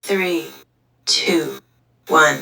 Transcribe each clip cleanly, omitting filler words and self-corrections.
3, 2, 1.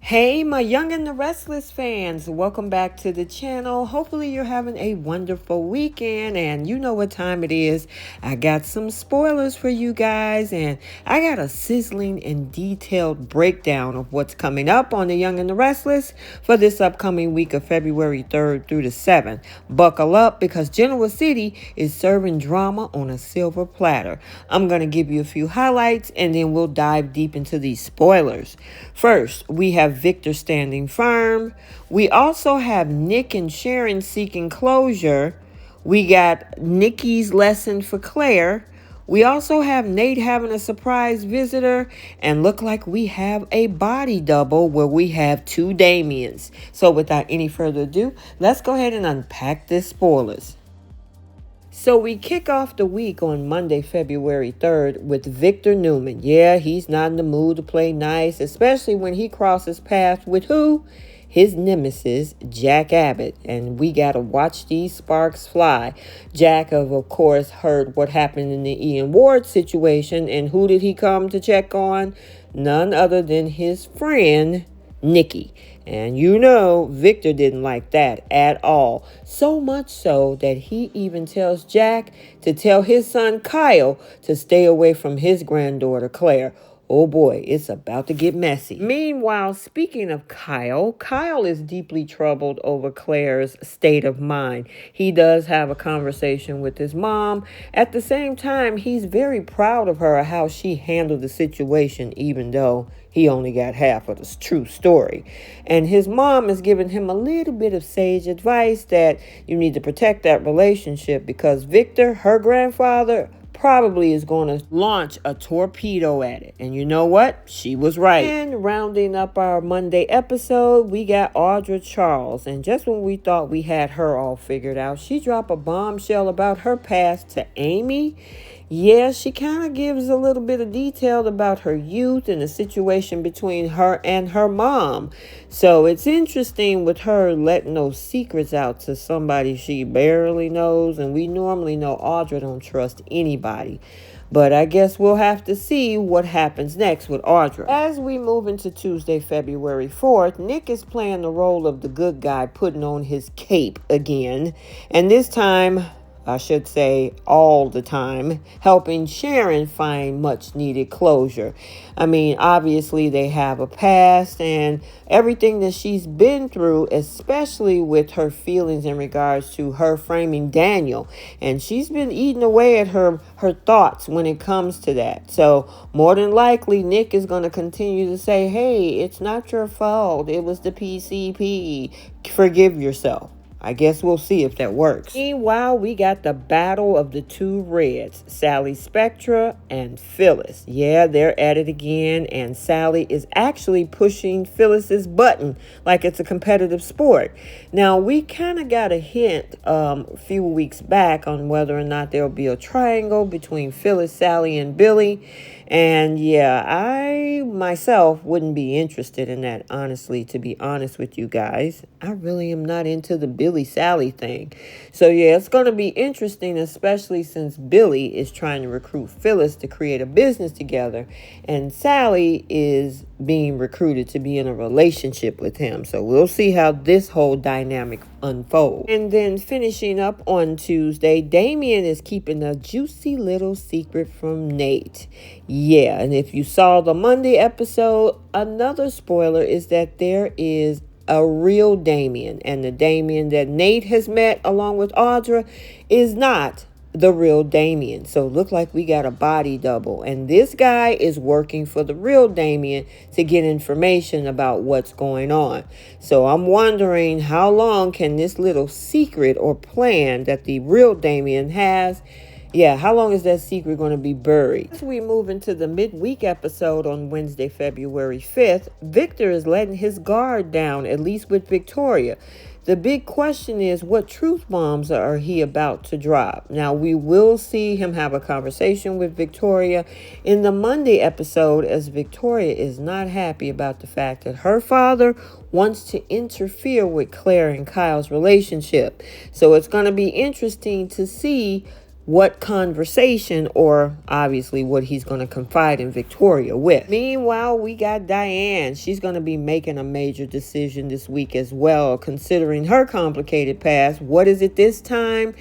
Hey, my Young and the Restless fans, welcome back to the channel. Hopefully you're having a wonderful weekend, and you know what time it is. I got some spoilers for you guys, and I got a sizzling and detailed breakdown of what's coming up on the Young and the Restless for this upcoming week of February 3rd through the 7th. Buckle up, because Genoa City is serving drama on a silver platter. I'm going to give you a few highlights, and then we'll dive deep into these spoilers. First, we have Victor standing firm. We also have Nick and Sharon seeking closure. We got Nikki's lesson for Claire. We also have Nate having a surprise visitor, and look like we have a body double where we have two Damiens. So without any further ado, let's go ahead and unpack this spoilers. So we kick off the week on Monday, February 3rd with Victor Newman. Yeah, he's not in the mood to play nice, especially when he crosses paths with who? His nemesis, Jack Abbott. And we got to watch these sparks fly. Jack, of course, heard what happened in the Ian Ward situation. And who did he come to check on? None other than his friend, Nikki. And you know, Victor didn't like that at all. So much so that he even tells Jack to tell his son Kyle to stay away from his granddaughter Claire. Oh boy, it's about to get messy. Meanwhile, speaking of Kyle, Kyle is deeply troubled over Claire's state of mind. He does have a conversation with his mom. At the same time, he's very proud of her, how she handled the situation, even though he only got half of the true story. And his mom is giving him a little bit of sage advice that you need to protect that relationship, because Victor, her grandfather, probably is going to launch a torpedo at it. And you know what? She was right. And rounding up our Monday episode, we got Audra Charles. And just when we thought we had her all figured out, she dropped a bombshell about her past to Amy. Yeah, she kind of gives a little bit of detail about her youth and the situation between her and her mom. So it's interesting with her letting those secrets out to somebody she barely knows. And we normally know Audra don't trust anybody. But I guess we'll have to see what happens next with Audra. As we move into Tuesday, February 4th, Nick is playing the role of the good guy, putting on his cape again. And this time, I should say all the time, helping Sharon find much needed closure. I mean, obviously they have a past and everything that she's been through, especially with her feelings in regards to her framing Daniel. And she's been eating away at her thoughts when it comes to that. So more than likely, Nick is going to continue to say, hey, it's not your fault. It was the PCP. Forgive yourself. I guess we'll see if that works. Meanwhile, we got the battle of the two Reds, Sally Spectra and Phyllis. Yeah, they're at it again, and Sally is actually pushing Phyllis's button like it's a competitive sport. Now, we kind of got a hint a few weeks back on whether or not there'll be a triangle between Phyllis, Sally, and Billy. And yeah, I myself wouldn't be interested in that, honestly, to be honest with you guys. I really am not into the Billy Sally thing. So yeah, it's going to be interesting, especially since Billy is trying to recruit Phyllis to create a business together. And Sally is being recruited to be in a relationship with him. So we'll see how this whole dynamic unfolds. And then finishing up on Tuesday, Damien is keeping a juicy little secret from Nate. Yeah, and if you saw the Monday episode, another spoiler is that there is a real Damien, and the Damien that Nate has met along with Audra is not the real Damien. So look like we got a body double, and this guy is working for the real Damien to get information about what's going on. So I'm wondering, how long can this little secret or plan that the real Damien has, how long is that secret going to be buried? As we move into the midweek episode on Wednesday, February 5th, Victor is letting his guard down, at least with Victoria. The big question is, what truth bombs are he about to drop? Now, we will see him have a conversation with Victoria in the Monday episode, as Victoria is not happy about the fact that her father wants to interfere with Claire and Kyle's relationship. So it's going to be interesting to see what conversation, or obviously what he's going to confide in Victoria with. Meanwhile, we got Diane. She's going to be making a major decision this week as well, considering her complicated past. What is it this time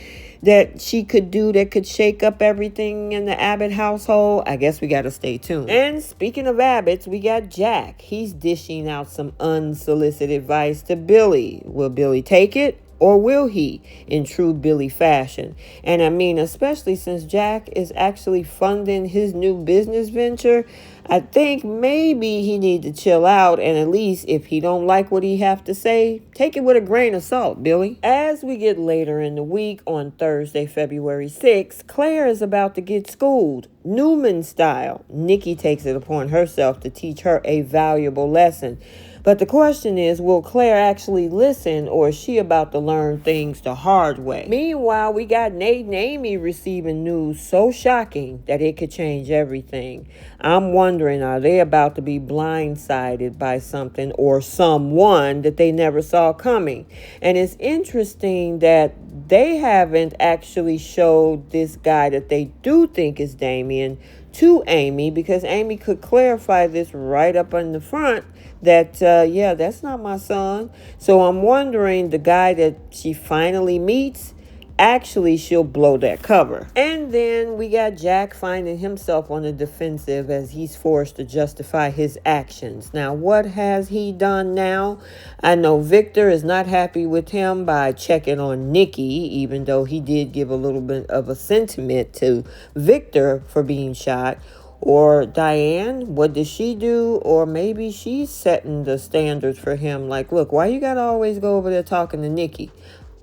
that she could do that could shake up everything in the Abbott household? I guess we got to stay tuned. And speaking of Abbotts, we got Jack. He's dishing out some unsolicited advice to Billy. Will Billy take it? Or will he, in true Billy fashion? And I mean, especially since Jack is actually funding his new business venture, I think maybe he needs to chill out, and at least if he don't like what he have to say, take it with a grain of salt, Billy. As we get later in the week, on Thursday, February 6th, Claire is about to get schooled, Newman style. Nikki takes it upon herself to teach her a valuable lesson. But the question is, will Claire actually listen, or is she about to learn things the hard way? Meanwhile, we got Nate and Amy receiving news so shocking that it could change everything. I'm wondering, are they about to be blindsided by something or someone that they never saw coming? And it's interesting that they haven't actually showed this guy that they do think is Damien to Amy, because Amy could clarify this right up in the front that, yeah, that's not my son. So I'm wondering, the guy that she finally meets, actually she'll blow that cover. And then we got Jack finding himself on the defensive as he's forced to justify his actions. Now, what has he done now? I know Victor is not happy with him by checking on Nikki, even though he did give a little bit of a sentiment to Victor for being shot. Or Diane, what does she do? Or maybe she's setting the standards for him. Like, look, why you got to always go over there talking to Nikki?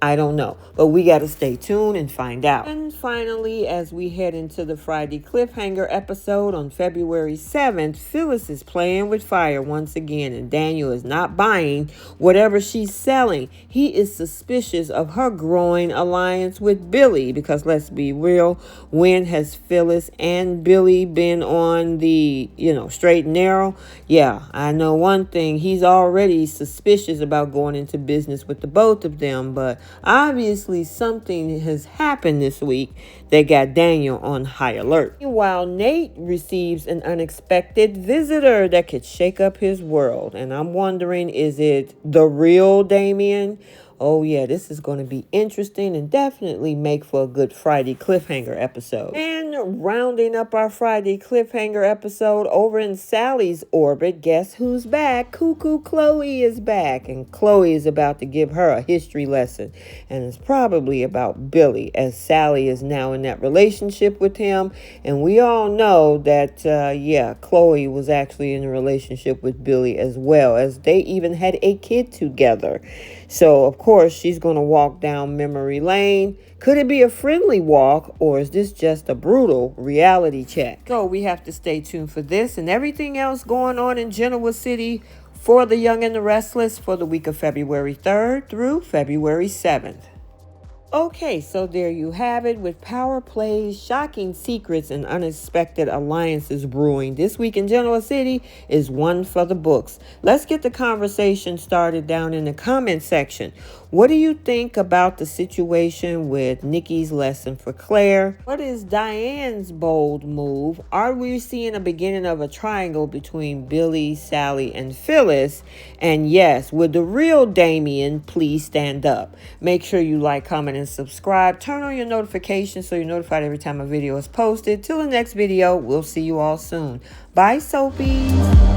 I don't know, but we got to stay tuned and find out. And finally, as we head into the Friday cliffhanger episode on February 7th, Phyllis is playing with fire once again, and Daniel is not buying whatever she's selling. He is suspicious of her growing alliance with Billy, because let's be real, when has Phyllis and Billy been on the, straight and narrow? Yeah, I know one thing. He's already suspicious about going into business with the both of them, but obviously something has happened this week that got Daniel on high alert. Meanwhile, Nate receives an unexpected visitor that could shake up his world. And I'm wondering, is it the real Damien? Oh yeah, this is going to be interesting and definitely make for a good Friday cliffhanger episode. And rounding up our Friday cliffhanger episode over in Sally's orbit, guess who's back? Cuckoo Chloe is back, and Chloe is about to give her a history lesson. And it's probably about Billy, as Sally is now in that relationship with him. And we all know that, Chloe was actually in a relationship with Billy as well, as they even had a kid together. So, of course, she's going to walk down memory lane. Could it be a friendly walk, or is this just a brutal reality check? So we have to stay tuned for this and everything else going on in Genoa City for The Young and the Restless for the week of February 3rd through February 7th. Okay, so there you have it, with power plays, shocking secrets, and unexpected alliances brewing. This week in Genoa City is one for the books. Let's get the conversation started down in the comment section. What do you think about the situation with Nikki's lesson for Claire? What is Diane's bold move? Are we seeing a beginning of a triangle between Billy, Sally, and Phyllis? And yes, would the real Damien please stand up? Make sure you like, comment, and subscribe. Turn on your notifications so you're notified every time a video is posted. Till the next video, we'll see you all soon. Bye, Soapies.